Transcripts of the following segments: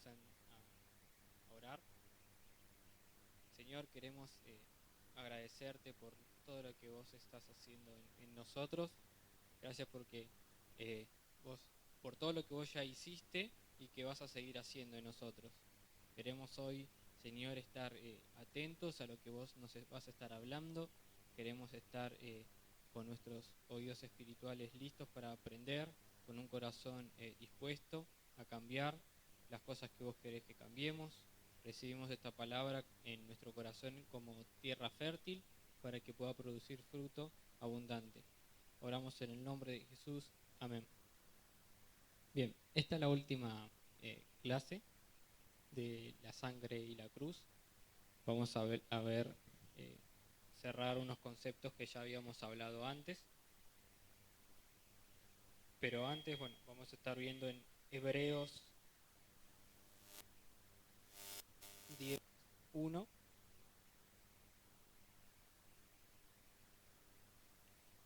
Vamos a orar. Señor, queremos agradecerte por todo lo que vos estás haciendo en nosotros. Gracias porque vos, por todo lo que vos ya hiciste y que vas a seguir haciendo en nosotros. Queremos hoy, Señor, estar atentos a lo que vos nos vas a estar hablando. Queremos estar con nuestros oídos espirituales listos para aprender, con un corazón dispuesto a cambiar las cosas que vos querés que cambiemos. Recibimos esta palabra en nuestro corazón como tierra fértil para que pueda producir fruto abundante. Oramos en el nombre de Jesús. Amén. Bien, esta es la última clase de la sangre y la cruz. Vamos a ver cerrar unos conceptos que ya habíamos hablado antes. Pero antes, bueno, vamos a estar viendo en Hebreos 10:1.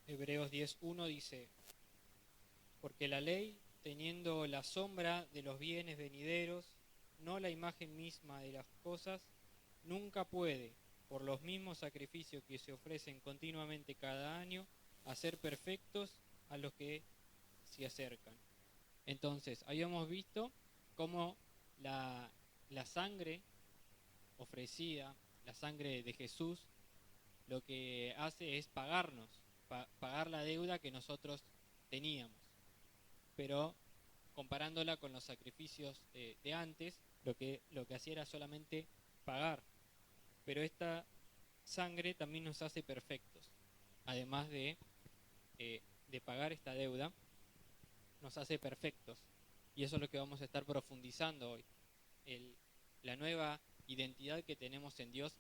Hebreos 10:1 dice: porque la ley, teniendo la sombra de los bienes venideros, no la imagen misma de las cosas, nunca puede, por los mismos sacrificios que se ofrecen continuamente cada año, hacer perfectos a los que se acercan. Entonces, habíamos visto cómo la sangre ofrecida, la sangre de Jesús, lo que hace es pagarnos, pagar la deuda que nosotros teníamos. Pero comparándola con los sacrificios de antes, lo que hacía era solamente pagar. Pero esta sangre también nos hace perfectos. Además de pagar esta deuda, nos hace perfectos. Y eso es lo que vamos a estar profundizando hoy. La nueva identidad que tenemos en Dios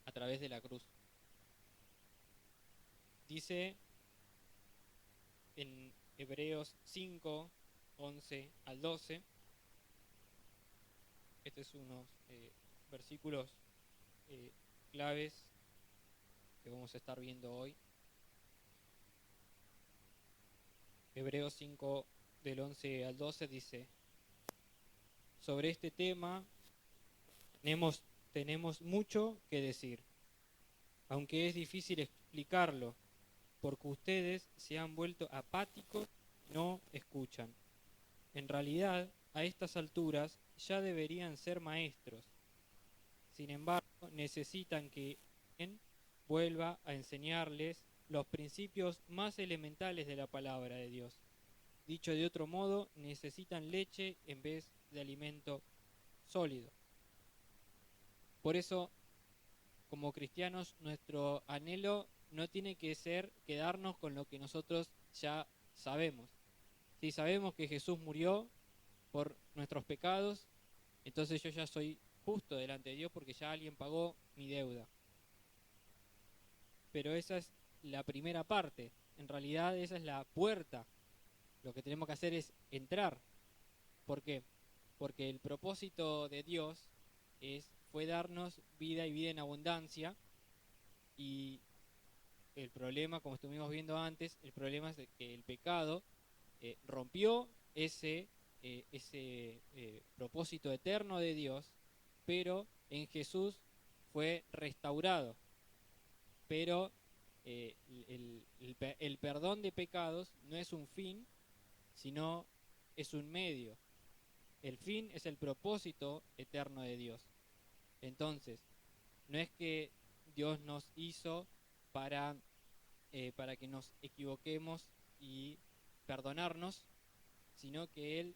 a través de la cruz. Dice en Hebreos 5:11-12, estos son unos versículos claves que vamos a estar viendo hoy. Hebreos 5 del 11 al 12 dice: sobre este tema tenemos mucho que decir, aunque es difícil explicarlo, porque ustedes se han vuelto apáticos y no escuchan. En realidad, a estas alturas ya deberían ser maestros. Sin embargo, necesitan que alguien vuelva a enseñarles los principios más elementales de la palabra de Dios. Dicho de otro modo, necesitan leche en vez de alimento sólido. Por eso, como cristianos, nuestro anhelo no tiene que ser quedarnos con lo que nosotros ya sabemos. Si sabemos que Jesús murió por nuestros pecados, entonces yo ya soy justo delante de Dios porque ya alguien pagó mi deuda. Pero esa es la primera parte. En realidad esa es la puerta. Lo que tenemos que hacer es entrar. ¿Por qué? Porque el propósito de Dios fue darnos vida y vida en abundancia. Y el problema, como estuvimos viendo antes, el problema es que el pecado rompió ese propósito eterno de Dios, pero en Jesús fue restaurado. Pero el perdón de pecados no es un fin, sino es un medio. El fin es el propósito eterno de Dios. Entonces, no es que Dios nos hizo para que nos equivoquemos y perdonarnos, sino que Él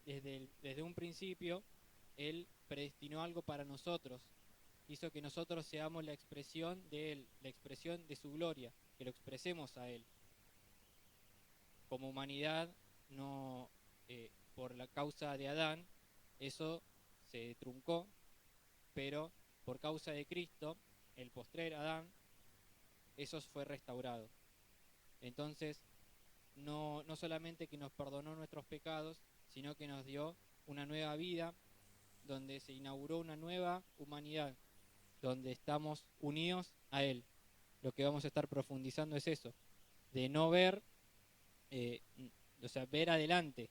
desde un principio, Él predestinó algo para nosotros. Hizo que nosotros seamos la expresión de Él, la expresión de su gloria, que lo expresemos a Él. Como humanidad, no por la causa de Adán, eso se truncó, pero por causa de Cristo, el postrer Adán, eso fue restaurado. Entonces, no solamente que nos perdonó nuestros pecados, sino que nos dio una nueva vida, donde se inauguró una nueva humanidad, donde estamos unidos a Él. Lo que vamos a estar profundizando es eso, de no ver, ver adelante.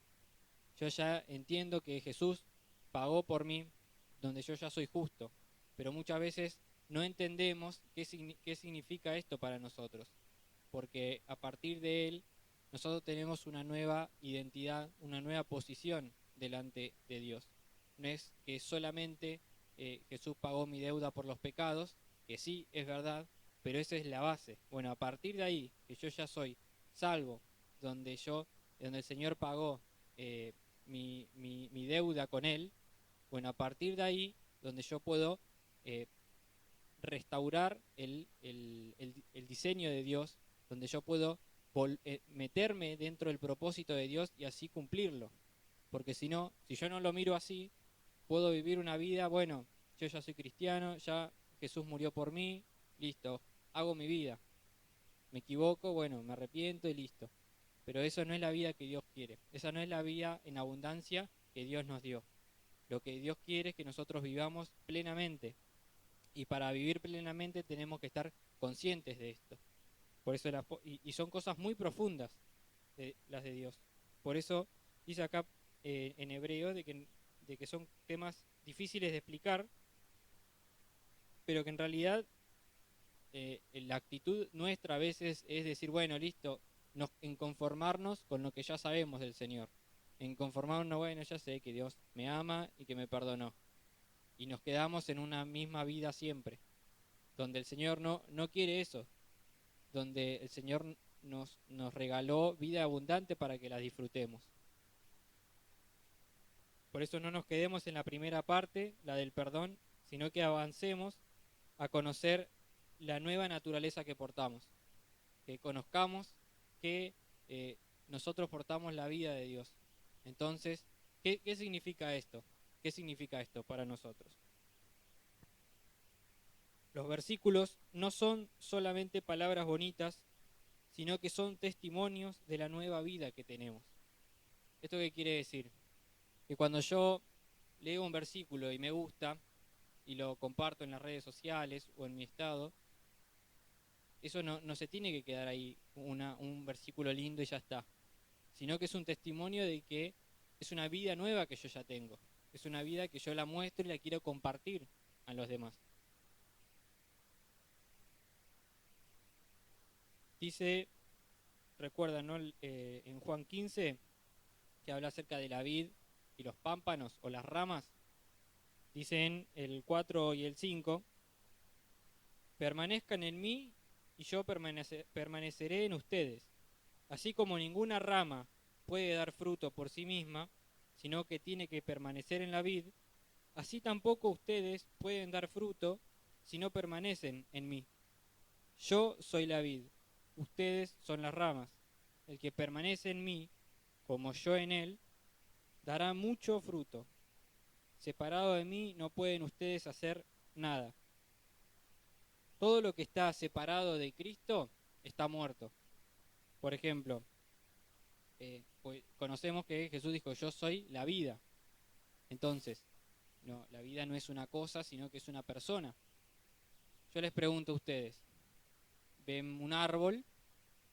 Yo ya entiendo que Jesús pagó por mí, donde yo ya soy justo. Pero muchas veces no entendemos qué significa esto para nosotros, porque a partir de él nosotros tenemos una nueva identidad, una nueva posición delante de Dios. No es que solamente Jesús pagó mi deuda por los pecados, que sí, es verdad, pero esa es la base. Bueno, a partir de ahí, que yo ya soy salvo, donde el Señor pagó mi deuda con Él, bueno, a partir de ahí, donde yo puedo eh, restaurar el diseño de Dios, donde yo puedo meterme dentro del propósito de Dios y así cumplirlo. Porque si no, si yo no lo miro así, puedo vivir una vida, bueno, yo ya soy cristiano, ya Jesús murió por mí, listo, hago mi vida. Me equivoco, bueno, me arrepiento y listo. Pero eso no es la vida que Dios quiere. Esa no es la vida en abundancia que Dios nos dio. Lo que Dios quiere es que nosotros vivamos plenamente. Y para vivir plenamente tenemos que estar conscientes de esto. Por eso y son cosas muy profundas las de Dios. Por eso dice acá en hebreo de que son temas difíciles de explicar, pero que en realidad la actitud nuestra a veces es decir, bueno, listo, en conformarnos con lo que ya sabemos del Señor. En conformarnos, bueno, ya sé que Dios me ama y que me perdonó. Y nos quedamos en una misma vida siempre, donde el Señor no quiere eso, donde el Señor nos regaló vida abundante para que la disfrutemos. Por eso no nos quedemos en la primera parte, la del perdón, sino que avancemos a conocer la nueva naturaleza que portamos, que conozcamos que nosotros portamos la vida de Dios. Entonces, ¿qué significa esto? ¿Qué significa esto para nosotros? Los versículos no son solamente palabras bonitas, sino que son testimonios de la nueva vida que tenemos. ¿Esto qué quiere decir? Que cuando yo leo un versículo y me gusta y lo comparto en las redes sociales o en mi estado, eso no se tiene que quedar ahí un versículo lindo y ya está, sino que es un testimonio de que es una vida nueva que yo ya tengo, es una vida que yo la muestro y la quiero compartir a los demás. Dice, recuerdan, ¿no? En Juan 15, que habla acerca de la vid y los pámpanos o las ramas, dicen el 4 y el 5, permanezcan en mí y yo permaneceré en ustedes. Así como ninguna rama puede dar fruto por sí misma, sino que tiene que permanecer en la vid, así tampoco ustedes pueden dar fruto si no permanecen en mí. Yo soy la vid, ustedes son las ramas. El que permanece en mí, como yo en él, dará mucho fruto. Separado de mí no pueden ustedes hacer nada. Todo lo que está separado de Cristo está muerto. Por ejemplo, pues conocemos que Jesús dijo, yo soy la vida. Entonces, no, la vida no es una cosa, sino que es una persona. Yo les pregunto a ustedes, ven un árbol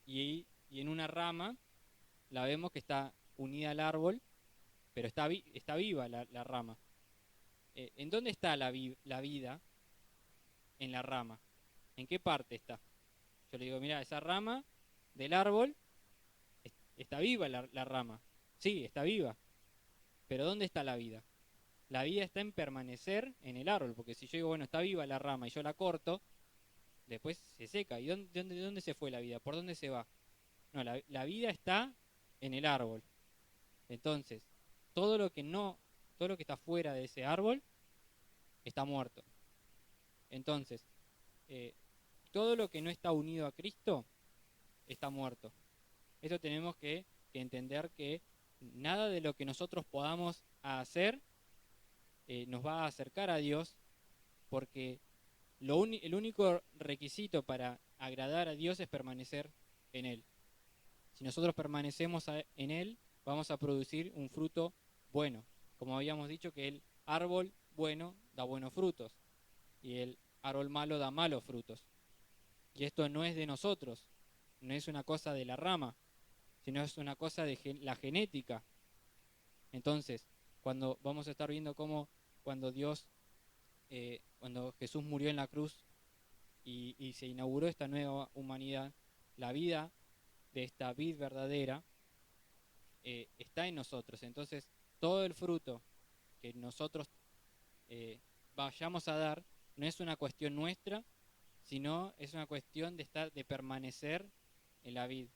y en una rama la vemos que está unida al árbol, pero está viva la rama. ¿En dónde está la vida en la rama? ¿En qué parte está? Yo le digo, mira, esa rama del árbol está viva la rama. Sí, está viva. Pero ¿dónde está la vida? La vida está en permanecer en el árbol, porque si yo digo, bueno, está viva la rama y yo la corto, después se seca. ¿Y dónde se fue la vida? ¿Por dónde se va? No, la vida está en el árbol. Entonces, todo lo que está fuera de ese árbol está muerto. Entonces, todo lo que no está unido a Cristo está muerto. Esto tenemos que entender que nada de lo que nosotros podamos hacer nos va a acercar a Dios, porque el único requisito para agradar a Dios es permanecer en Él. Si nosotros permanecemos en Él, vamos a producir un fruto bueno. Como habíamos dicho, que el árbol bueno da buenos frutos y el árbol malo da malos frutos. Y esto no es de nosotros, no es una cosa de la rama, sino es una cosa de la genética. Entonces, cuando vamos a estar viendo cómo cuando Dios cuando Jesús murió en la cruz y se inauguró esta nueva humanidad, la vida de esta vid verdadera está en nosotros. Entonces, todo el fruto que nosotros vayamos a dar no es una cuestión nuestra, sino es una cuestión de permanecer en la vid.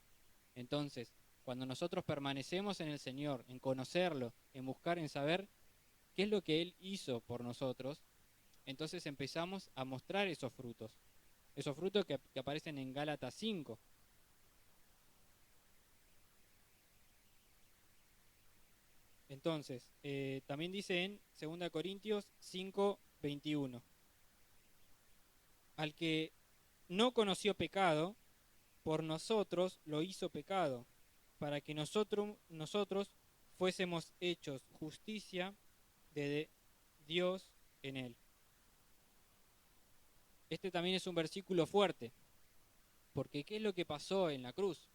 Entonces, cuando nosotros permanecemos en el Señor, en conocerlo, en buscar, en saber qué es lo que Él hizo por nosotros, entonces empezamos a mostrar esos frutos que aparecen en Gálatas 5. Entonces, también dice en 2 Corintios 5:21, al que no conoció pecado, por nosotros lo hizo pecado, para que nosotros fuésemos hechos justicia de Dios en él. Este también es un versículo fuerte, porque ¿qué es lo que pasó en la cruz?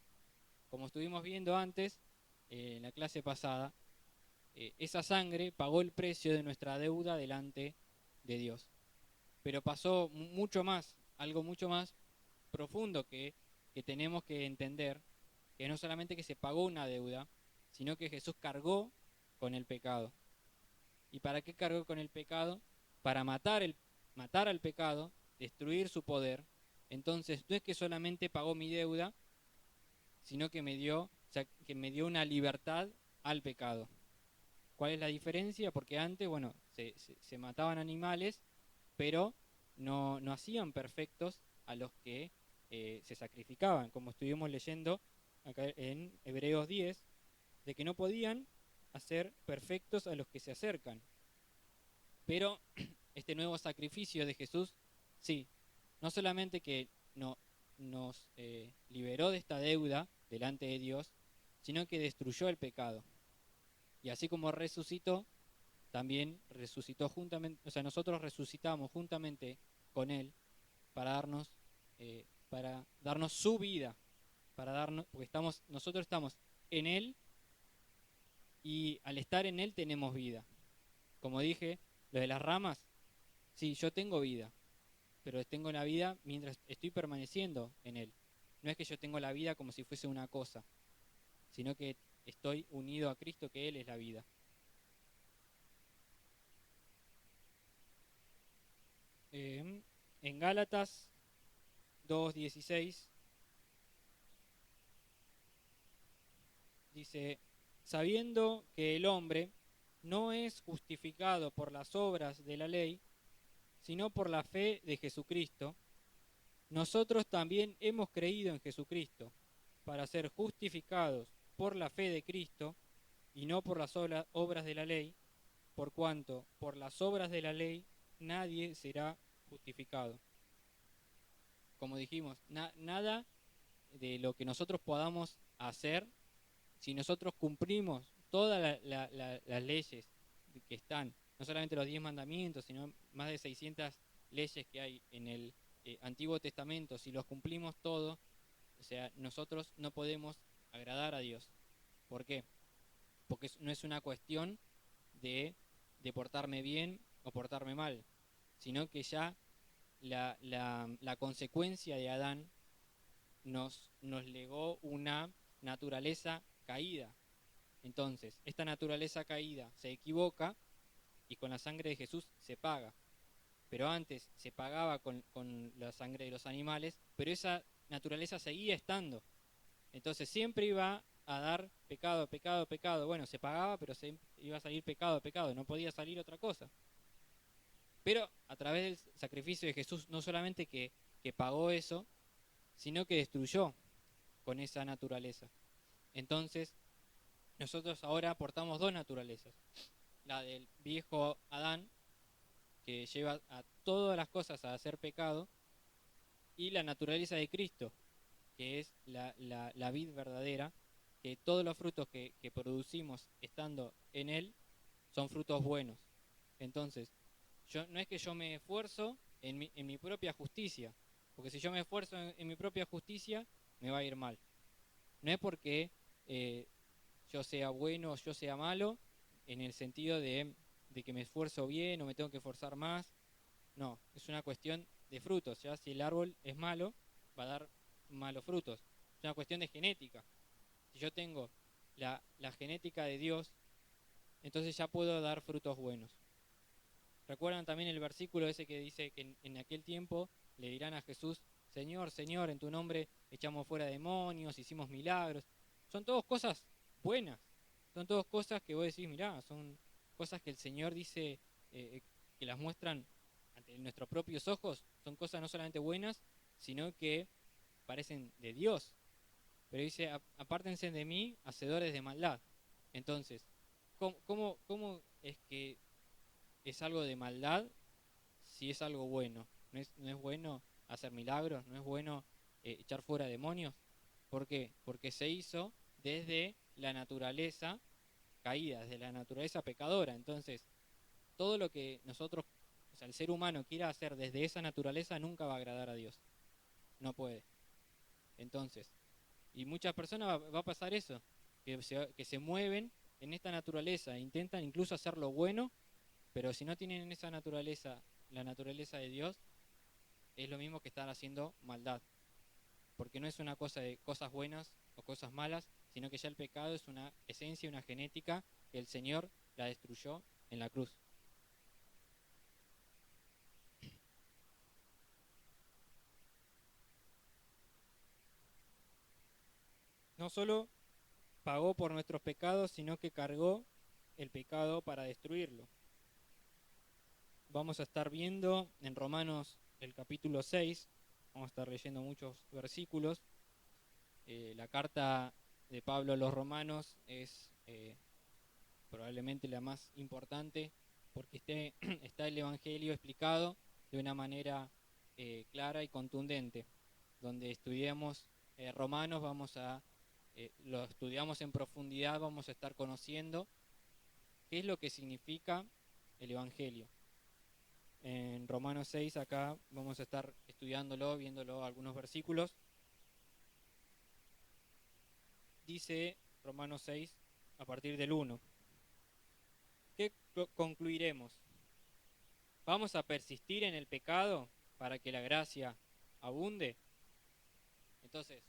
Como estuvimos viendo antes, en la clase pasada, esa sangre pagó el precio de nuestra deuda delante de Dios. Pero pasó mucho más, algo mucho más profundo que tenemos que entender, que no solamente que se pagó una deuda, sino que Jesús cargó con el pecado. ¿Y para qué cargó con el pecado? Para matar al pecado, destruir su poder. Entonces, no es que solamente pagó mi deuda, sino que que me dio una libertad al pecado. ¿Cuál es la diferencia? Porque antes, bueno, se mataban animales, pero no hacían perfectos a los que se sacrificaban, como estuvimos leyendo acá en Hebreos 10, de que no podían hacer perfectos a los que se acercan. Pero este nuevo sacrificio de Jesús, sí, no solamente que nos liberó de esta deuda delante de Dios, sino que destruyó el pecado. Y así como resucitó, también resucitó juntamente, o sea, nosotros resucitamos juntamente con Él para darnos su vida, porque nosotros estamos en Él y al estar en Él tenemos vida. Como dije, lo de las ramas, sí, yo tengo vida, pero tengo la vida mientras estoy permaneciendo en Él. No es que yo tengo la vida como si fuese una cosa, sino que estoy unido a Cristo, que Él es la vida. En Gálatas 2:16 dice, sabiendo que el hombre no es justificado por las obras de la ley, sino por la fe de Jesucristo, nosotros también hemos creído en Jesucristo para ser justificados por la fe de Cristo y no por las obras de la ley, por cuanto por las obras de la ley nadie será justificado. Como dijimos, nada de lo que nosotros podamos hacer, si nosotros cumplimos todas las leyes que están, no solamente los 10 mandamientos, sino más de 600 leyes que hay en el Antiguo Testamento, si los cumplimos todos, o sea, nosotros no podemos agradar a Dios. ¿Por qué? Porque no es una cuestión de portarme bien o portarme mal, sino que ya la consecuencia de Adán nos legó una naturaleza caída. Entonces, esta naturaleza caída se equivoca y con la sangre de Jesús se paga. Pero antes se pagaba con la sangre de los animales, pero esa naturaleza seguía estando. Entonces siempre iba a dar pecado, pecado, pecado. Bueno, se pagaba, pero iba a salir pecado, pecado. No podía salir otra cosa. Pero a través del sacrificio de Jesús, no solamente que pagó eso, sino que destruyó con esa naturaleza. Entonces, nosotros ahora portamos dos naturalezas. La del viejo Adán, que lleva a todas las cosas a hacer pecado, y la naturaleza de Cristo, que es la vid verdadera, que todos los frutos que producimos estando en Él son frutos buenos. Entonces, no es que yo me esfuerzo en mi propia justicia, porque si yo me esfuerzo en mi propia justicia, me va a ir mal. No es porque yo sea bueno o yo sea malo, en el sentido de que me esfuerzo bien o me tengo que esforzar más, No, es una cuestión de frutos. Ya si el árbol es malo, va a dar malos frutos. Es una cuestión de genética. Si yo tengo la genética de Dios, entonces ya puedo dar frutos buenos. ¿Recuerdan también el versículo ese que dice que en aquel tiempo le dirán a Jesús, Señor, Señor, en tu nombre echamos fuera demonios, hicimos milagros? Son todas cosas buenas, son todas cosas que vos decís, mirá, son cosas que el Señor dice, que las muestran ante nuestros propios ojos, son cosas no solamente buenas, sino que parecen de Dios. Pero dice, apártense de mí, hacedores de maldad. Entonces, ¿cómo es que es algo de maldad si es algo bueno? ¿No es bueno hacer milagros? ¿No es bueno echar fuera demonios? ¿Por qué? Porque se hizo desde la naturaleza caída, desde la naturaleza pecadora. Entonces, todo lo que nosotros, o sea, el ser humano quiera hacer desde esa naturaleza nunca va a agradar a Dios. No puede. Entonces, y muchas personas va a pasar eso, que se mueven en esta naturaleza, e intentan incluso hacer lo bueno, pero si no tienen en esa naturaleza, la naturaleza de Dios, es lo mismo que estar haciendo maldad. Porque no es una cosa de cosas buenas o cosas malas, sino que ya el pecado es una esencia, una genética que el Señor la destruyó en la cruz. No solo pagó por nuestros pecados, sino que cargó el pecado para destruirlo. Vamos a estar viendo en Romanos el capítulo 6, vamos a estar leyendo muchos versículos. La carta de Pablo a los romanos es probablemente la más importante porque está el Evangelio explicado de una manera clara y contundente. Donde estudiamos Romanos, lo estudiamos en profundidad, vamos a estar conociendo qué es lo que significa el Evangelio. En Romanos 6 acá vamos a estar estudiándolo, viéndolo algunos versículos. Dice Romanos 6 a partir del 1. ¿Qué concluiremos? ¿Vamos a persistir en el pecado para que la gracia abunde? Entonces,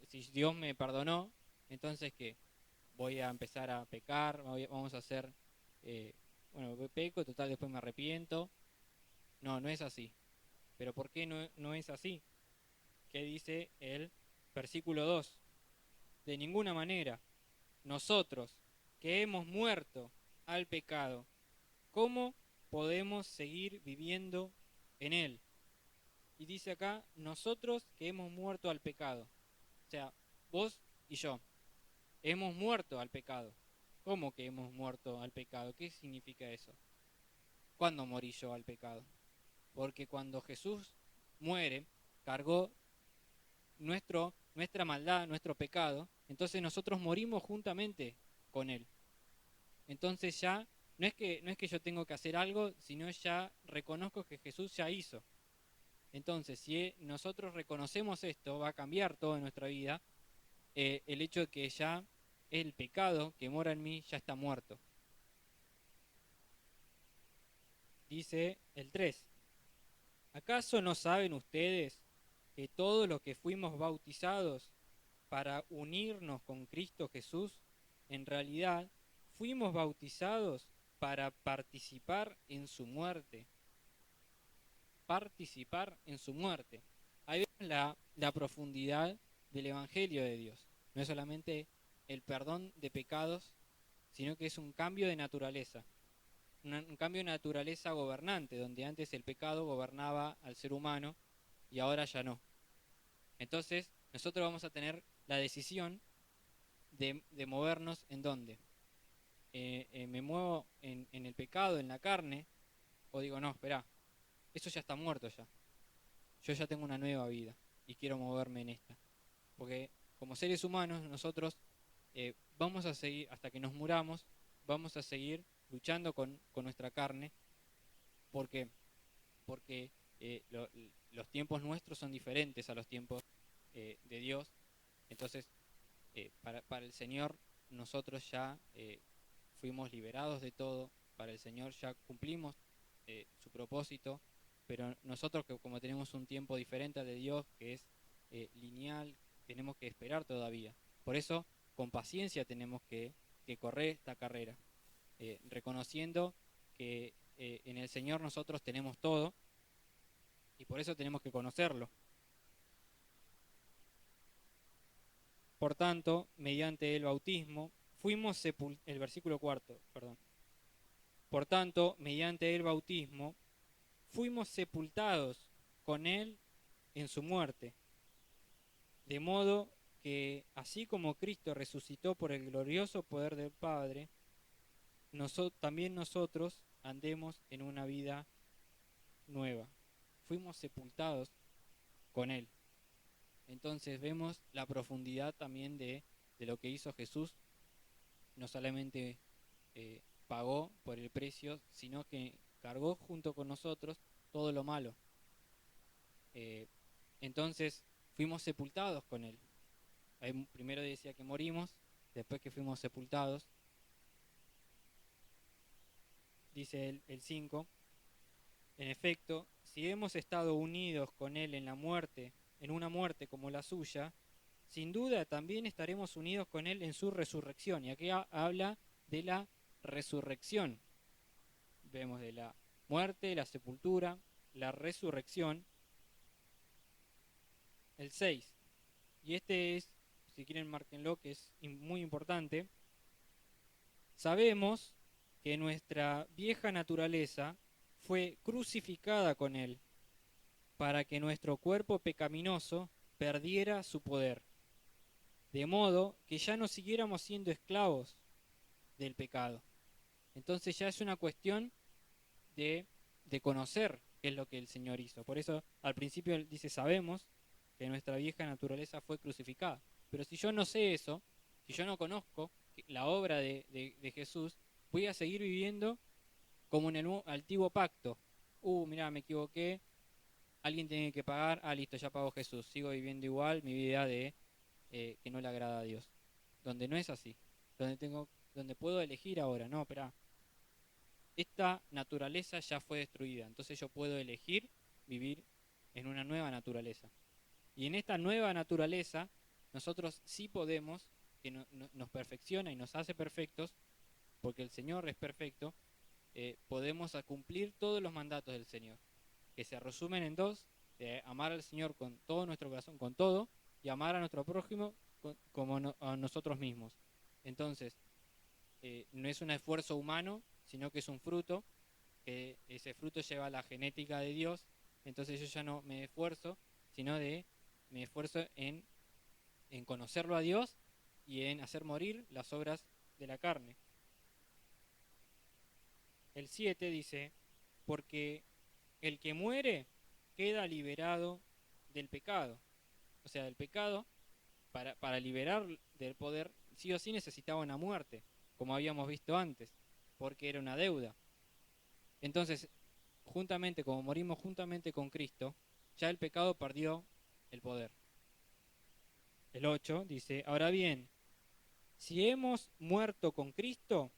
si Dios me perdonó, entonces ¿qué? Voy a empezar a pecar, vamos a hacer, peco, total, después me arrepiento. No, no es así. ¿Pero por qué no es así? ¿Qué dice el versículo 2? De ninguna manera, nosotros que hemos muerto al pecado, ¿cómo podemos seguir viviendo en él? Y dice acá, nosotros que hemos muerto al pecado. O sea, vos y yo, hemos muerto al pecado. ¿Cómo que hemos muerto al pecado? ¿Qué significa eso? ¿Cuándo morí yo al pecado? Porque cuando Jesús muere, cargó nuestra maldad, nuestro pecado, entonces nosotros morimos juntamente con Él. Entonces ya no es que yo tengo que hacer algo, sino ya reconozco que Jesús ya hizo. Entonces, si nosotros reconocemos esto, va a cambiar toda nuestra vida. El hecho de que ya el pecado que mora en mí ya está muerto. Dice el 3. ¿Acaso no saben ustedes que todos los que fuimos bautizados para unirnos con Cristo Jesús, en realidad fuimos bautizados para participar en su muerte? Participar en su muerte. Ahí vemos la profundidad del Evangelio de Dios. No es solamente el perdón de pecados, sino que es un cambio de naturaleza. Un cambio de naturaleza gobernante, donde antes el pecado gobernaba al ser humano y ahora ya no. Entonces, nosotros vamos a tener la decisión de movernos en dónde. Me muevo en el pecado, en la carne, o digo, no, espera, eso ya está muerto ya. Yo ya tengo una nueva vida y quiero moverme en esta. Porque como seres humanos nosotros vamos a seguir, hasta que nos muramos, vamos a seguir luchando con nuestra carne. ¿Por qué? Porque los tiempos nuestros son diferentes a los tiempos de Dios. Entonces, para el Señor nosotros ya fuimos liberados de todo. Para el Señor ya cumplimos su propósito, pero nosotros que como tenemos un tiempo diferente al de Dios, que es lineal, tenemos que esperar todavía. Por eso, con paciencia tenemos que correr esta carrera, reconociendo que en el Señor nosotros tenemos todo y por eso tenemos que conocerlo. Por tanto, mediante el bautismo, fuimos sepultados, el versículo cuarto, perdón. Por tanto, mediante el bautismo, fuimos sepultados con Él en su muerte, de modo que, así como Cristo resucitó por el glorioso poder del Padre, también nosotros andemos en una vida nueva. Fuimos sepultados con Él. Entonces vemos la profundidad también de lo que hizo Jesús. No solamente pagó por el precio, sino que cargó junto con nosotros todo lo malo. Entonces fuimos sepultados con Él. Primero decía que morimos, después que fuimos sepultados. Dice el 5, en efecto, si hemos estado unidos con Él en la muerte, en una muerte como la suya, sin duda también estaremos unidos con Él en su resurrección. Y aquí habla de la resurrección. Vemos de la muerte, la sepultura, la resurrección. El 6. Y este es, si quieren márquenlo, que es muy importante. Sabemos que nuestra vieja naturaleza fue crucificada con Él, para que nuestro cuerpo pecaminoso perdiera su poder, de modo que ya no siguiéramos siendo esclavos del pecado. Entonces ya es una cuestión de conocer qué es lo que el Señor hizo. Por eso al principio él dice, sabemos que nuestra vieja naturaleza fue crucificada. Pero si yo no sé eso, si yo no conozco la obra de Jesús, voy a seguir viviendo como en el antiguo pacto. Mirá, me equivoqué, alguien tiene que pagar, listo, ya pagó Jesús. Sigo viviendo igual mi vida de que no le agrada a Dios. Donde no es así. Donde puedo elegir ahora, no, espera. Esta naturaleza ya fue destruida, entonces yo puedo elegir vivir en una nueva naturaleza. Y en esta nueva naturaleza, nosotros sí podemos, que nos perfecciona y nos hace perfectos, porque el Señor es perfecto, podemos cumplir todos los mandatos del Señor, que se resumen en dos: amar al Señor con todo nuestro corazón, con todo, y amar a nuestro prójimo como a nosotros mismos. Entonces, no es un esfuerzo humano, sino que es un fruto, que ese fruto lleva la genética de Dios. Entonces yo ya no me esfuerzo, sino me esfuerzo en conocerlo a Dios y en hacer morir las obras de la carne. El 7 dice, porque el que muere queda liberado del pecado. O sea, del pecado, para liberar del poder, sí o sí necesitaba una muerte, como habíamos visto antes, porque era una deuda. Entonces, como morimos juntamente con Cristo, ya el pecado perdió el poder. El 8 dice, ahora bien, si hemos muerto con Cristo,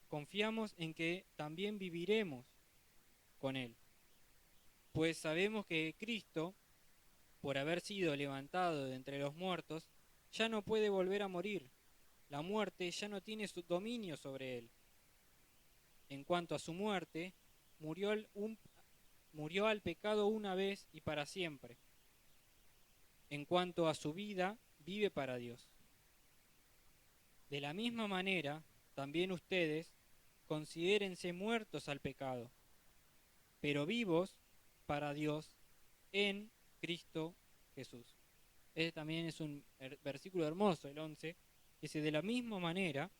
confiamos en que también viviremos con Él. Pues sabemos que Cristo, por haber sido levantado de entre los muertos, ya no puede volver a morir. La muerte ya no tiene su dominio sobre Él. En cuanto a su muerte, murió al pecado una vez y para siempre. En cuanto a su vida, vive para Dios. De la misma manera, también ustedes considérense muertos al pecado, pero vivos para Dios en Cristo Jesús. Este también es un versículo hermoso, el 11. Dice, de la misma manera,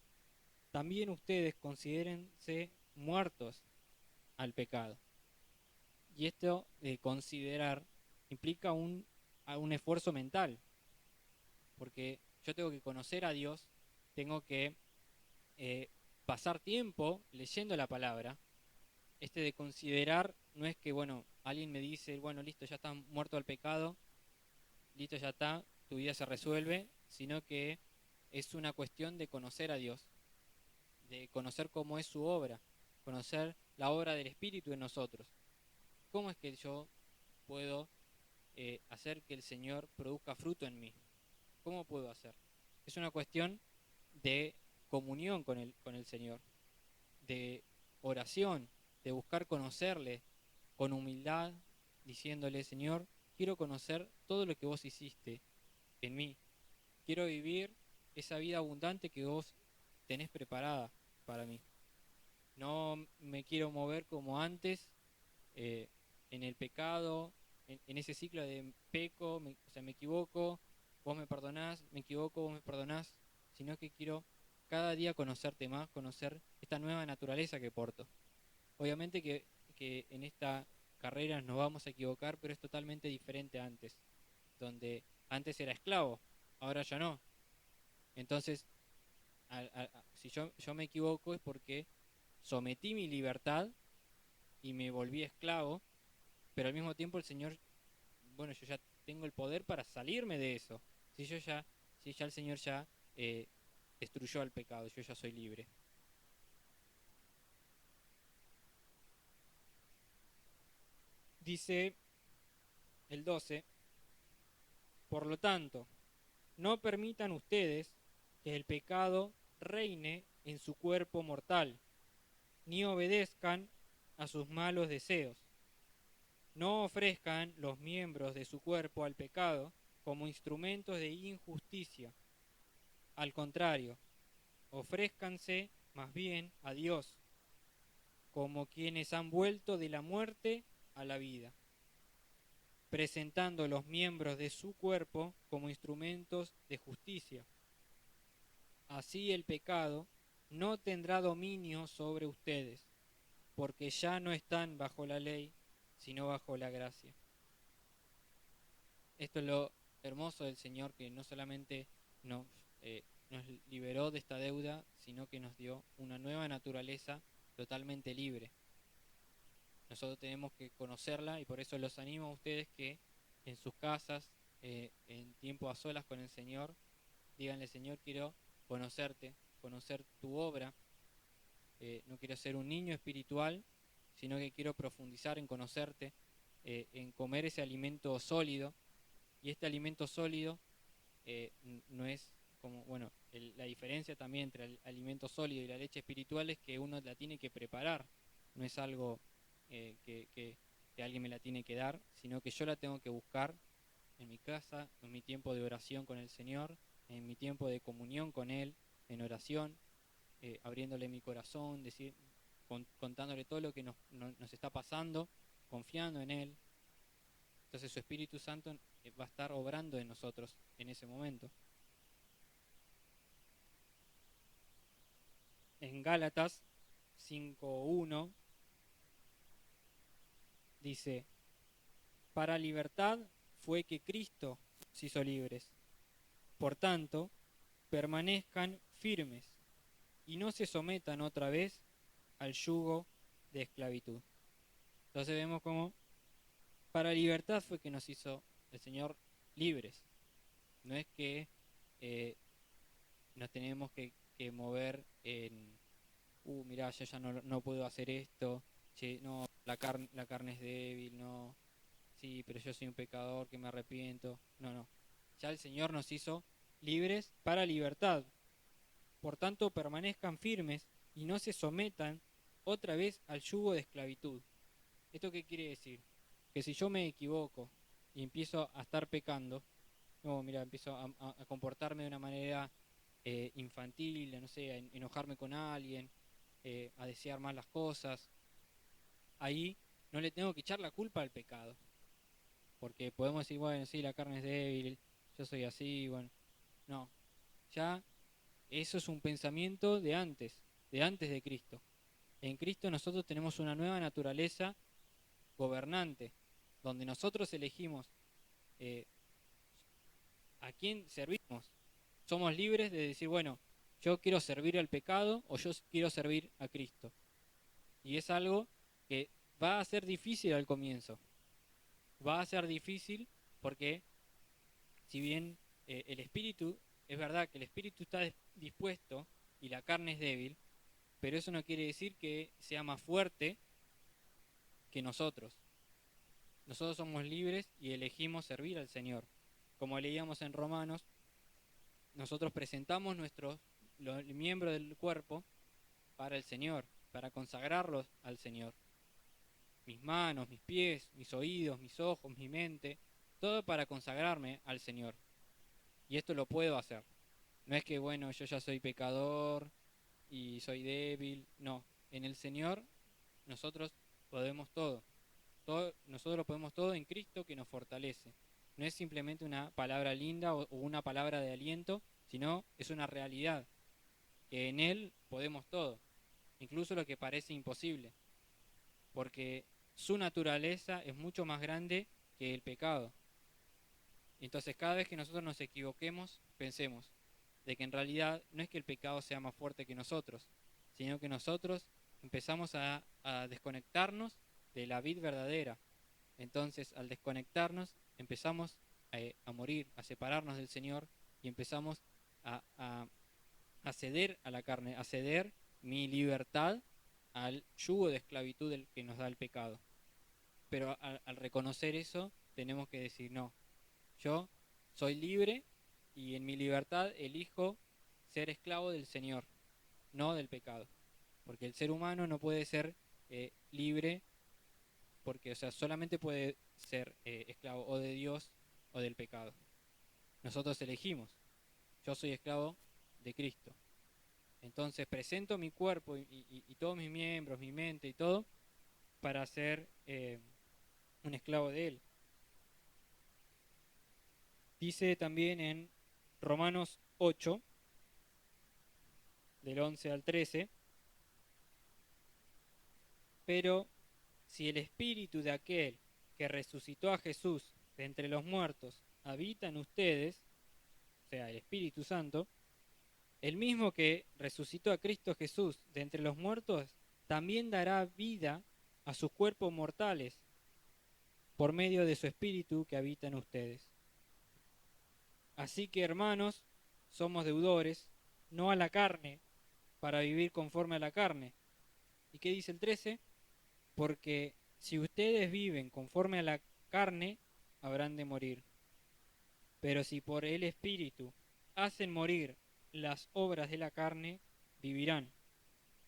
también ustedes considérense muertos al pecado. Y esto de considerar implica un esfuerzo mental, porque yo tengo que conocer a Dios, tengo que pasar tiempo leyendo la palabra. De considerar no es que, bueno, alguien me dice, bueno, listo, ya estás muerto al pecado, listo, ya está, tu vida se resuelve, sino que es una cuestión de conocer a Dios, de conocer cómo es su obra, conocer la obra del Espíritu en nosotros. ¿Cómo es que yo puedo hacer que el Señor produzca fruto en mí? ¿Cómo puedo hacer? Es una cuestión de comunión con el Señor, de oración, de buscar conocerle con humildad, diciéndole: Señor, quiero conocer todo lo que vos hiciste en mí. Quiero vivir esa vida abundante que vos tenés preparada para mí. No me quiero mover como antes, eh, en el pecado, en ese ciclo de peco, o sea, me equivoco, vos me perdonás, me equivoco, vos me perdonás, sino que quiero cada día conocerte más, conocer esta nueva naturaleza que porto. Obviamente que en esta carrera nos vamos a equivocar, pero es totalmente diferente a antes, donde antes era esclavo, ahora ya no. Entonces, si yo me equivoco es porque sometí mi libertad y me volví esclavo, pero al mismo tiempo el Señor, bueno, yo ya tengo el poder para salirme de eso. Si yo ya, si ya el Señor ya destruyó al pecado, yo ya soy libre. Dice el 12: por lo tanto, no permitan ustedes que el pecado reine en su cuerpo mortal, ni obedezcan a sus malos deseos. No ofrezcan los miembros de su cuerpo al pecado como instrumentos de injusticia. Al contrario, ofrézcanse más bien a Dios como quienes han vuelto de la muerte a la vida, presentando los miembros de su cuerpo como instrumentos de justicia. Así el pecado no tendrá dominio sobre ustedes, porque ya no están bajo la ley, sino bajo la gracia. Esto es lo hermoso del Señor, que no solamente nos, nos liberó de esta deuda, sino que nos dio una nueva naturaleza totalmente libre. Nosotros tenemos que conocerla, y por eso los animo a ustedes que en sus casas, en tiempo a solas con el Señor, díganle: Señor, quiero conocerte, conocer tu obra. No quiero ser un niño espiritual, sino que quiero profundizar en conocerte, en comer ese alimento sólido. Y este alimento sólido no es como, bueno, la diferencia también entre el alimento sólido y la leche espiritual es que uno la tiene que preparar, no es algo que alguien me la tiene que dar, sino que yo la tengo que buscar en mi casa, en mi tiempo de oración con el Señor, en mi tiempo de comunión con Él, en oración, abriéndole mi corazón, contándole todo lo que nos está pasando, confiando en Él. Entonces su Espíritu Santo va a estar obrando en nosotros en ese momento. En Gálatas 5:1 dice: para libertad fue que Cristo nos hizo libres. Por tanto, permanezcan firmes y no se sometan otra vez al yugo de esclavitud. Entonces vemos cómo para libertad fue que nos hizo el Señor libres. No es que nos tenemos que mover en, mirá, yo ya no puedo hacer esto, che, no, la carne es débil, no, sí, pero yo soy un pecador que me arrepiento. No, no. Ya el Señor nos hizo libres para libertad. Por tanto, permanezcan firmes y no se sometan otra vez al yugo de esclavitud. ¿Esto qué quiere decir? Que si yo me equivoco y empiezo a estar pecando, no, mira, empiezo a comportarme de una manera infantil, no sé, a enojarme con alguien, a desear mal las cosas, ahí no le tengo que echar la culpa al pecado. Porque podemos decir: bueno, sí, la carne es débil, yo soy así, bueno. No, ya eso es un pensamiento de antes de Cristo. En Cristo nosotros tenemos una nueva naturaleza gobernante, donde nosotros elegimos eh, a quién servimos. Somos libres de decir: bueno, yo quiero servir al pecado o yo quiero servir a Cristo. Y es algo que va a ser difícil al comienzo. Va a ser difícil porque, si bien el espíritu, es verdad que el espíritu está dispuesto y la carne es débil, pero eso no quiere decir que sea más fuerte que nosotros. Nosotros somos libres y elegimos servir al Señor. Como leíamos en Romanos, nosotros presentamos los miembros del cuerpo para el Señor, para consagrarlos al Señor. Mis manos, mis pies, mis oídos, mis ojos, mi mente, todo para consagrarme al Señor. Y esto lo puedo hacer. No es que, bueno, yo ya soy pecador y soy débil. No, en el Señor nosotros podemos todo. Nosotros podemos todo en Cristo que nos fortalece. No es simplemente una palabra linda o una palabra de aliento, sino es una realidad, que en Él podemos todo, incluso lo que parece imposible, porque su naturaleza es mucho más grande que el pecado. Entonces cada vez que nosotros nos equivoquemos, pensemos de que en realidad no es que el pecado sea más fuerte que nosotros, sino que nosotros empezamos a desconectarnos de la vid verdadera. Entonces al desconectarnos empezamos a morir, a separarnos del Señor y empezamos a ceder a la carne, a ceder mi libertad al yugo de esclavitud del que nos da el pecado. Pero al reconocer eso tenemos que decir, no, yo soy libre y en mi libertad elijo ser esclavo del Señor, no del pecado. Porque el ser humano no puede ser libre, porque, o sea, solamente puede ser esclavo o de Dios o del pecado. Nosotros elegimos. Yo soy esclavo de Cristo. Entonces presento mi cuerpo y todos mis miembros, mi mente y todo, para ser un esclavo de Él. Dice también en Romanos 8, del 11 al 13, pero si el espíritu de aquel que resucitó a Jesús de entre los muertos habita en ustedes, o sea, el Espíritu Santo, el mismo que resucitó a Cristo Jesús de entre los muertos, también dará vida a sus cuerpos mortales por medio de su Espíritu que habita en ustedes. Así que, hermanos, somos deudores, no a la carne, para vivir conforme a la carne. ¿Y qué dice el 13? Porque si ustedes viven conforme a la carne, habrán de morir. Pero si por el Espíritu hacen morir las obras de la carne, vivirán.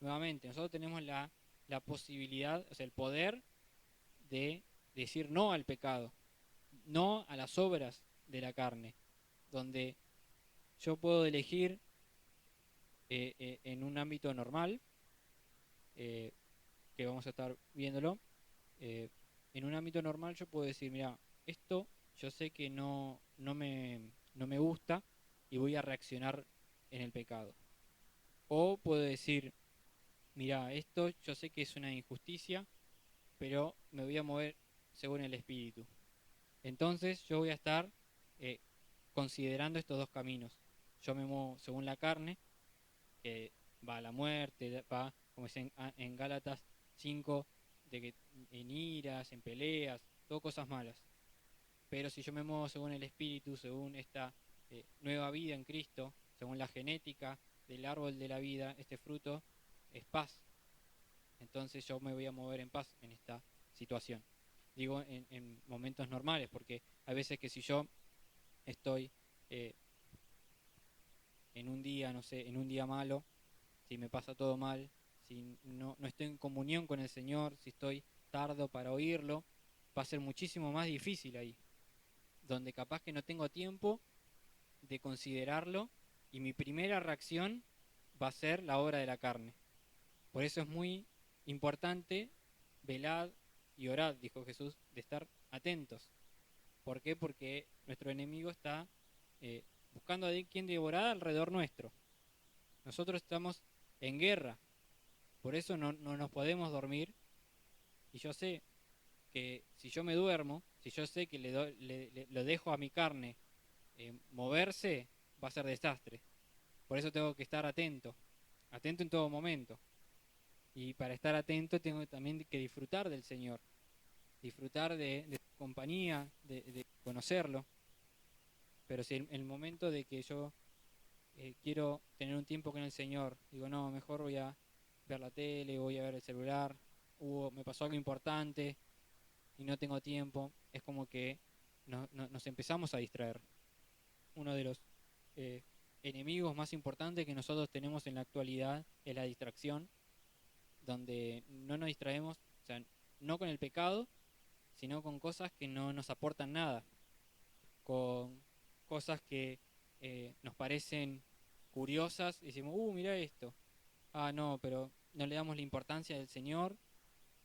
Nuevamente, nosotros tenemos la posibilidad, o sea, el poder de decir no al pecado, no a las obras de la carne, donde yo puedo elegir en un ámbito normal, eh, que vamos a estar viéndolo, en un ámbito normal yo puedo decir, mira, esto yo sé que no me gusta y voy a reaccionar en el pecado. O puedo decir, mira, esto yo sé que es una injusticia, pero me voy a mover según el Espíritu. Entonces yo voy a estar eh, considerando estos dos caminos. Yo me muevo según la carne, que va a la muerte, va, como dice en Gálatas 5, de que en iras, en peleas, todo cosas malas. Pero si yo me muevo según el Espíritu, según esta nueva vida en Cristo, según la genética del árbol de la vida, este fruto es paz. Entonces yo me voy a mover en paz en esta situación. Digo en momentos normales, porque hay veces que si yo estoy en un día, no sé, en un día malo, si me pasa todo mal, si no estoy en comunión con el Señor, si estoy tardo para oírlo, va a ser muchísimo más difícil ahí, donde capaz que no tengo tiempo de considerarlo y mi primera reacción va a ser la obra de la carne. Por eso es muy importante velad y orad, dijo Jesús, de estar atentos. ¿Por qué? Porque nuestro enemigo está buscando a quien devorar alrededor nuestro. Nosotros estamos en guerra, por eso no nos podemos dormir. Y yo sé que si yo me duermo, si yo sé que lo dejo a mi carne moverse, va a ser desastre. Por eso tengo que estar atento, atento en todo momento. Y para estar atento tengo también que disfrutar del Señor, disfrutar de su compañía, de conocerlo. Pero si el momento de que yo quiero tener un tiempo con el Señor, digo, no, mejor voy a ver la tele, voy a ver el celular, me pasó algo importante y no tengo tiempo, es como que nos empezamos a distraer. Uno de los eh, enemigos más importantes que nosotros tenemos en la actualidad es la distracción, donde no nos distraemos, o sea, no con el pecado, sino con cosas que no nos aportan nada, con cosas que nos parecen curiosas y decimos, mira esto. Ah, no, pero no le damos la importancia del Señor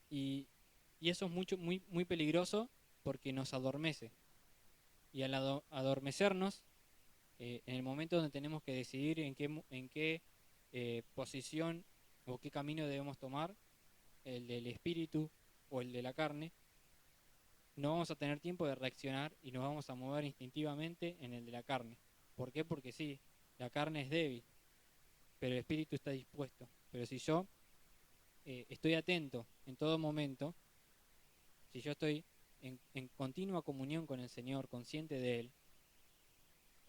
y, y eso es muy peligroso porque nos adormece. Y al adormecernos, en el momento donde tenemos que decidir en qué posición o qué camino debemos tomar, el del espíritu o el de la carne, no vamos a tener tiempo de reaccionar y nos vamos a mover instintivamente en el de la carne. ¿Por qué? Porque sí, la carne es débil, pero el espíritu está dispuesto. Pero si yo estoy atento en todo momento, si yo estoy en continua comunión con el Señor, consciente de Él,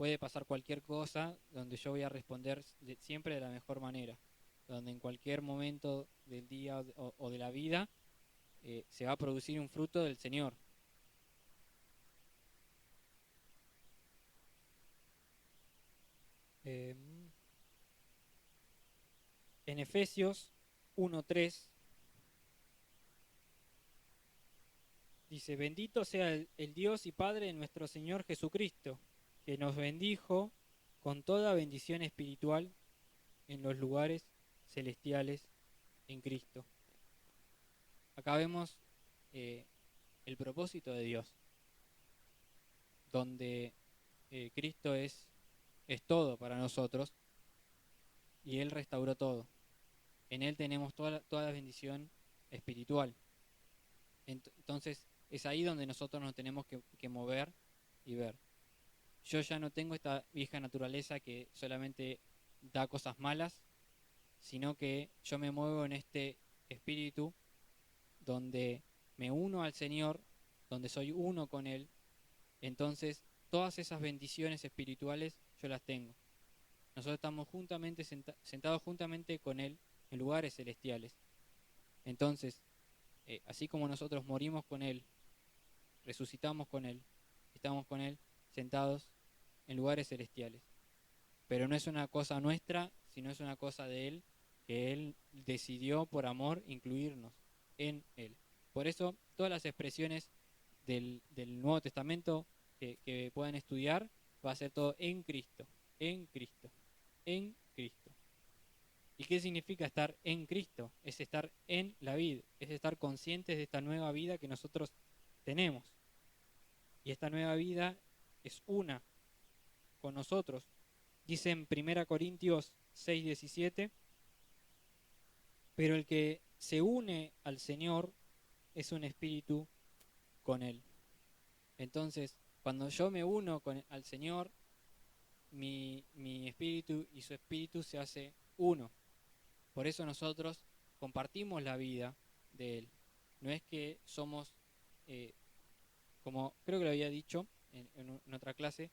puede pasar cualquier cosa donde yo voy a responder siempre de la mejor manera, donde en cualquier momento del día o de la vida se va a producir un fruto del Señor. Eh, en Efesios 1:3 dice, bendito sea el Dios y Padre de nuestro Señor Jesucristo, que nos bendijo con toda bendición espiritual en los lugares celestiales en Cristo. Acá vemos eh, el propósito de Dios, donde Cristo es todo para nosotros y Él restauró todo. En Él tenemos toda la bendición espiritual. Entonces es ahí donde nosotros nos tenemos que mover y ver. Yo ya no tengo esta vieja naturaleza que solamente da cosas malas, sino que yo me muevo en este espíritu donde me uno al Señor, donde soy uno con Él. Entonces todas esas bendiciones espirituales yo las tengo. Nosotros estamos sentados juntamente con Él en lugares celestiales. Entonces, así como nosotros morimos con Él, resucitamos con Él, estamos con Él sentados en lugares celestiales. Pero no es una cosa nuestra, sino es una cosa de Él, que Él decidió por amor incluirnos en Él. Por eso todas las expresiones del Nuevo Testamento que puedan estudiar, va a ser todo en Cristo, en Cristo, en Cristo. ¿Y qué significa estar en Cristo? Es estar en la vida, es estar conscientes de esta nueva vida que nosotros tenemos. Y esta nueva vida es una con nosotros. Dice en 1 Corintios 6:17, pero el que se une al Señor es un espíritu con Él. Entonces, cuando yo me uno al Señor, mi espíritu y su espíritu se hace uno. Por eso nosotros compartimos la vida de Él. No es que somos, eh, como creo que lo había dicho en otra clase,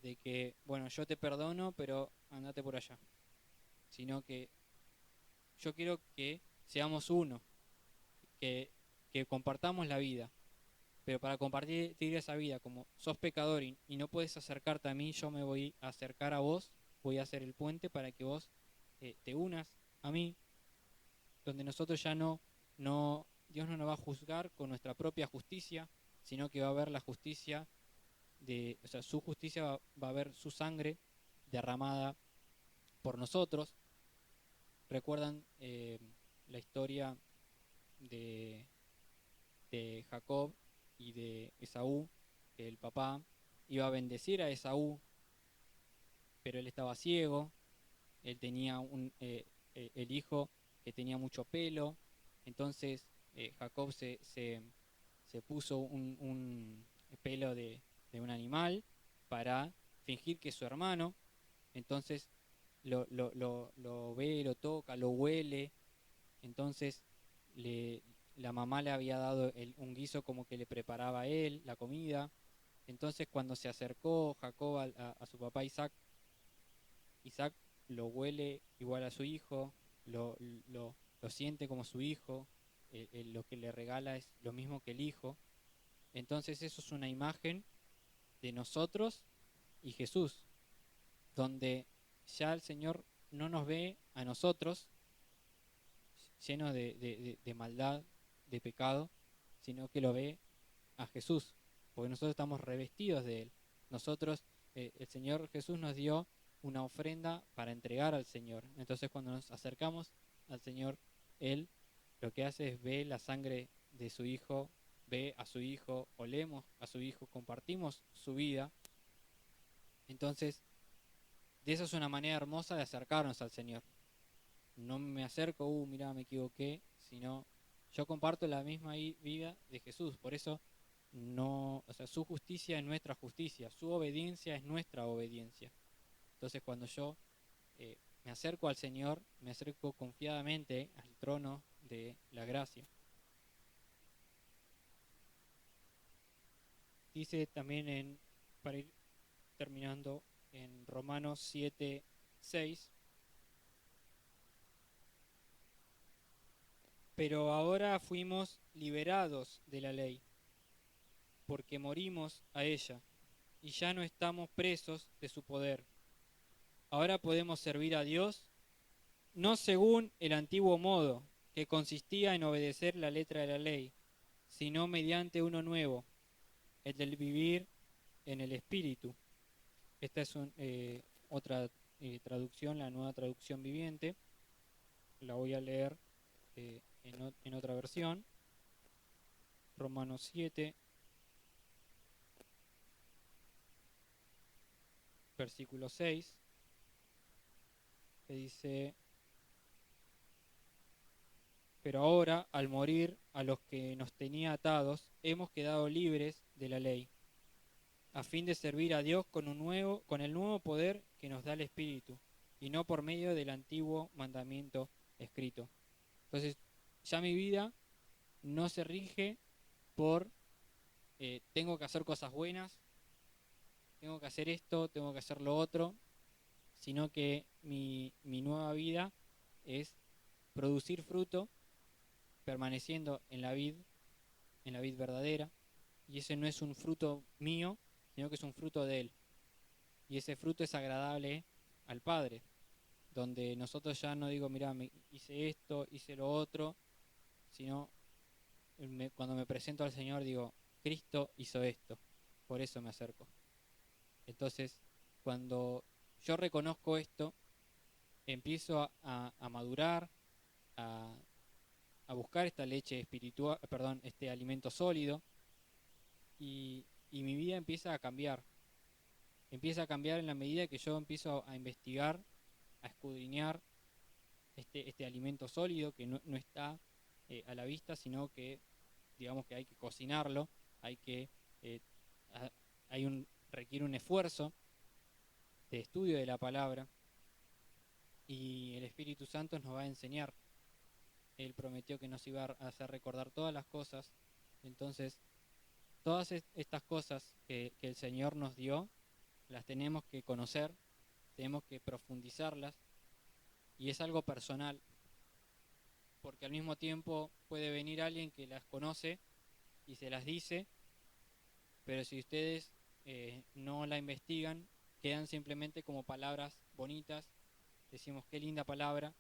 de que, bueno, yo te perdono, pero andate por allá. Sino que yo quiero que seamos uno, que, que compartamos la vida. Pero para compartir esa vida, como sos pecador y no puedes acercarte a mí, yo me voy a acercar a vos, voy a hacer el puente para que vos te unas a mí, donde nosotros ya Dios no nos va a juzgar con nuestra propia justicia, sino que va a haber la justicia o sea, su justicia va a haber su sangre derramada por nosotros. ¿Recuerdan la historia de, de Jacob y de Esaú? Que el papá iba a bendecir a Esaú, pero él estaba ciego, él tenía el hijo que tenía mucho pelo, entonces Jacob se puso un pelo de un animal para fingir que es su hermano, entonces lo ve, lo toca, lo huele, entonces le, la mamá le había dado un guiso como que le preparaba a él la comida, entonces cuando se acercó Jacob a su papá Isaac, Isaac lo huele igual a su hijo, lo, lo siente como su hijo, lo que le regala es lo mismo que el hijo. Entonces eso es una imagen de nosotros y Jesús, donde ya el Señor no nos ve a nosotros llenos de maldad, de pecado, sino que lo ve a Jesús, porque nosotros estamos revestidos de Él. Nosotros, el Señor Jesús nos dio una ofrenda para entregar al Señor. Entonces cuando nos acercamos al Señor, Él lo que hace es ver la sangre de su Hijo, ve a su Hijo, olemos a su Hijo, compartimos su vida. Entonces, de eso es una manera hermosa de acercarnos al Señor. No me acerco, mira, me equivoqué, sino yo comparto la misma vida de Jesús. Por eso no, o sea, su justicia es nuestra justicia, su obediencia es nuestra obediencia. Entonces cuando yo me acerco al Señor, me acerco confiadamente al trono de la gracia. Dice también para ir terminando, en Romanos 7:6, pero ahora fuimos liberados de la ley, porque morimos a ella, y ya no estamos presos de su poder. Ahora podemos servir a Dios no según el antiguo modo, que consistía en obedecer la letra de la ley, sino mediante uno nuevo, el del vivir en el Espíritu. Esta es otra traducción, la nueva traducción viviente. La voy a leer en otra versión. Romanos 7, versículo 6, que dice: pero ahora, al morir a los que nos tenía atados, hemos quedado libres de la ley, a fin de servir a Dios con el nuevo poder que nos da el Espíritu, y no por medio del antiguo mandamiento escrito. Entonces, ya mi vida no se rige por tengo que hacer cosas buenas, tengo que hacer esto, tengo que hacer lo otro, sino que mi nueva vida es producir fruto permaneciendo en la vid verdadera, y ese no es un fruto mío, sino que es un fruto de Él. Y ese fruto es agradable al Padre, donde nosotros ya no digo, mira, hice esto, hice lo otro, sino cuando me presento al Señor digo, Cristo hizo esto, por eso me acerco. Entonces, cuando yo reconozco esto, empiezo a madurar, a, a buscar esta leche espiritual, perdón, este alimento sólido, y mi vida empieza a cambiar. Empieza a cambiar en la medida que yo empiezo a investigar, a escudriñar este alimento sólido que no está a la vista, sino que digamos que hay que cocinarlo, hay que eh, requiere un esfuerzo de estudio de la palabra, y el Espíritu Santo nos va a enseñar. Él prometió que nos iba a hacer recordar todas las cosas. Entonces, todas estas cosas que el Señor nos dio, las tenemos que conocer, tenemos que profundizarlas, y es algo personal, porque al mismo tiempo puede venir alguien que las conoce y se las dice, pero si ustedes no la investigan, quedan simplemente como palabras bonitas, decimos qué linda palabra,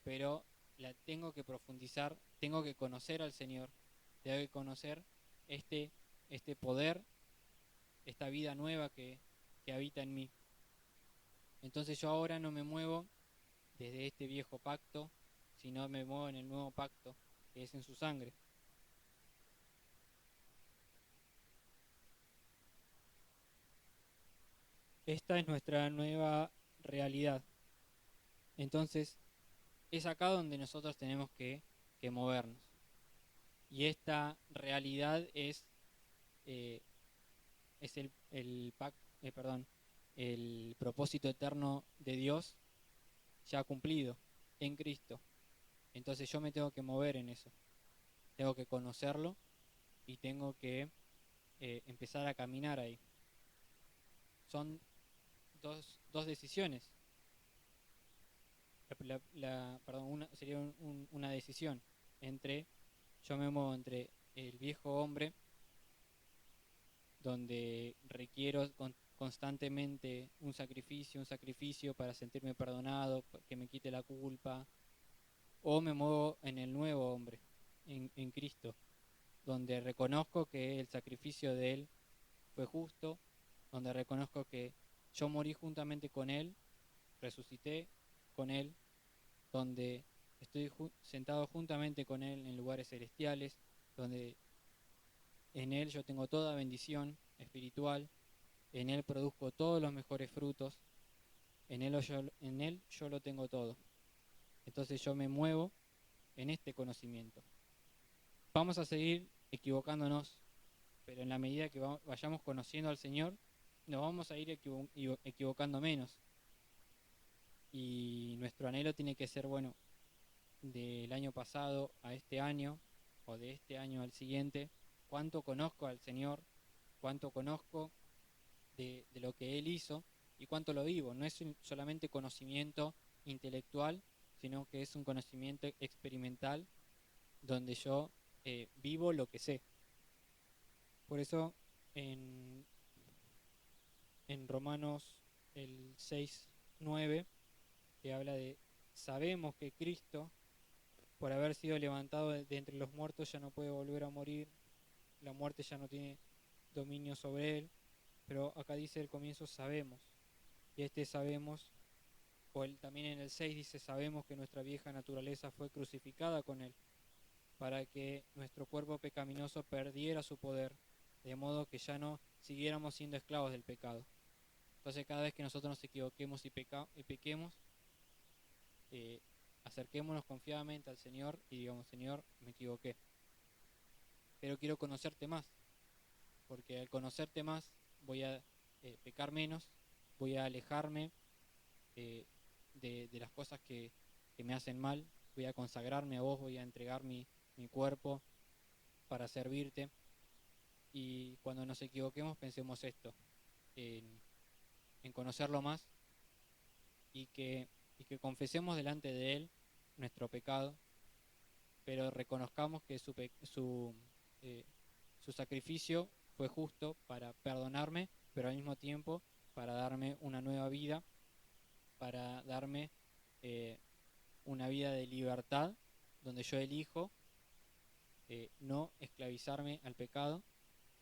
pero la tengo que profundizar, tengo que conocer al Señor, tengo que conocer este, este poder, esta vida nueva que habita en mí. Entonces yo ahora no me muevo desde este viejo pacto, sino me muevo en el nuevo pacto, que es en su sangre. Esta es nuestra nueva realidad. Entonces es acá donde nosotros tenemos que movernos. Y esta realidad eh, es el propósito eterno de Dios ya cumplido en Cristo. Entonces yo me tengo que mover en eso. Tengo que conocerlo y tengo que empezar a caminar ahí. Son dos decisiones. sería una decisión entre, yo me muevo entre el viejo hombre, donde requiero constantemente un sacrificio para sentirme perdonado, que me quite la culpa, o me muevo en el nuevo hombre, en Cristo, donde reconozco que el sacrificio de Él fue justo, donde reconozco que yo morí juntamente con Él, resucité con Él, donde estoy sentado juntamente con Él en lugares celestiales, donde en Él yo tengo toda bendición espiritual, en Él produzco todos los mejores frutos, en él yo lo tengo todo. Entonces yo me muevo en este conocimiento. Vamos a seguir equivocándonos, pero en la medida que vayamos conociendo al Señor, nos vamos a ir equivocando menos. Y nuestro anhelo tiene que ser, bueno, del año pasado a este año, o de este año al siguiente, cuánto conozco al Señor, cuánto conozco de lo que Él hizo y cuánto lo vivo. No es solamente conocimiento intelectual, sino que es un conocimiento experimental donde yo vivo lo que sé. Por eso en Romanos el 6:9, que habla de sabemos que Cristo, por haber sido levantado de entre los muertos, ya no puede volver a morir, la muerte ya no tiene dominio sobre él, pero acá dice el comienzo sabemos, y sabemos, o él también en el 6 dice sabemos que nuestra vieja naturaleza fue crucificada con él, para que nuestro cuerpo pecaminoso perdiera su poder, de modo que ya no siguiéramos siendo esclavos del pecado. Entonces cada vez que nosotros nos equivoquemos y pequemos, acerquémonos confiadamente al Señor y digamos, Señor, me equivoqué, pero quiero conocerte más, porque al conocerte más voy a pecar menos, voy a alejarme de las cosas que me hacen mal, voy a consagrarme a vos, voy a entregar mi cuerpo para servirte. Y cuando nos equivoquemos pensemos esto, en conocerlo más y que confesemos delante de Él nuestro pecado, pero reconozcamos que su sacrificio fue justo para perdonarme, pero al mismo tiempo para darme una nueva vida, para darme una vida de libertad, donde yo elijo no esclavizarme al pecado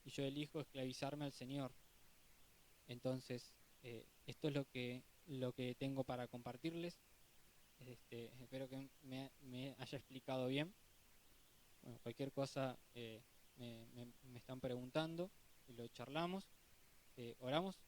y yo elijo esclavizarme al Señor. Entonces, esto es lo que tengo para compartirles. Espero que me haya explicado bien. Bueno, cualquier cosa me están preguntando y lo charlamos. Oramos.